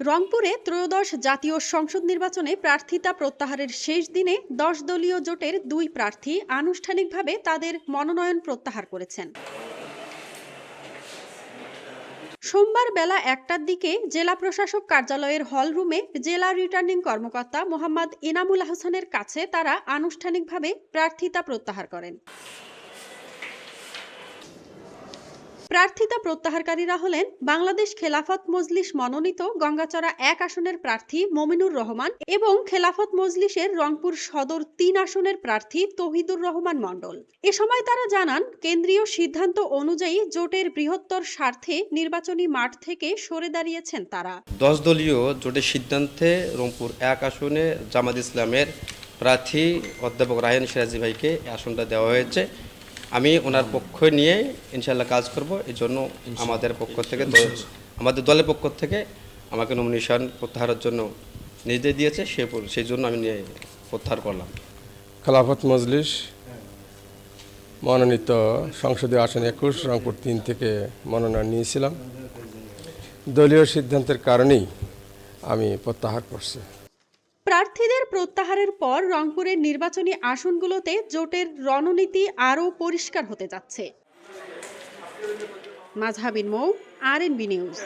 রংপুরে ত্রয়োদশ জাতীয় সংসদ নির্বাচনে প্রার্থিতা প্রত্যাহারের শেষ দিনে ১০ দলীয় জোটের ২ প্রার্থী আনুষ্ঠানিকভাবে তাদের মনোনয়ন প্রত্যাহার করেছেন। সোমবার বেলা ১টার দিকে জেলা প্রশাসক কার্যালয়ের হলরুমে জেলা রিটার্নিং কর্মকর্তা মোহাম্মদ ইনামুল আহসানের কাছে তারা আনুষ্ঠানিকভাবে প্রার্থিতা প্রত্যাহার করেন। প্রার্থিতা প্রত্যাহারকারীরা হলেন বাংলাদেশ খেলাফত মজলিস মনোনীত গঙ্গাচড়া ১ আসনের প্রার্থী মমিনুর রহমান এবং খেলাফত মজলিসের রংপুর সদর ৩ আসনের প্রার্থী তৌহিদুর রহমান মণ্ডল। এ সময় তারা জানান, কেন্দ্রীয় সিদ্ধান্ত অনুযায়ী জোটের বৃহত্তর স্বার্থে নির্বাচনী মাঠ থেকে সরে দাঁড়িয়েছেন তারা। ১০ দলীয় জোটের সিদ্ধান্তে রংপুর ১ আসনে জামাত ইসলামের প্রার্থী অধ্যাপক রায়হান সিরাজি ভাইকে আসনটা দেওয়া হয়েছে। আমি ওনার পক্ষ নিয়ে ইনশাল্লাহ কাজ করব। এই জন্য আমাদের পক্ষ থেকে আমাদের দলের পক্ষ থেকে আমাকে নমিনেশন প্রত্যাহারের জন্য নির্দেশ দিয়েছে, সেই জন্য আমি প্রত্যাহার করলাম। খেলাফত মজলিস মনোনীত সংসদীয় আসন ২১ রংপুর ৩ থেকে মনোনয়ন নিয়েছিলাম। দলীয় সিদ্ধান্তের কারণেই আমি প্রত্যাহার করছি। প্রার্থীদের প্রত্যাহারের পর রংপুরের নির্বাচনী আসনগুলোতে জোটের রণনীতি আরও পরিষ্কার হতে যাচ্ছে। মাজহাবিন মৌ, RNB নিউজ।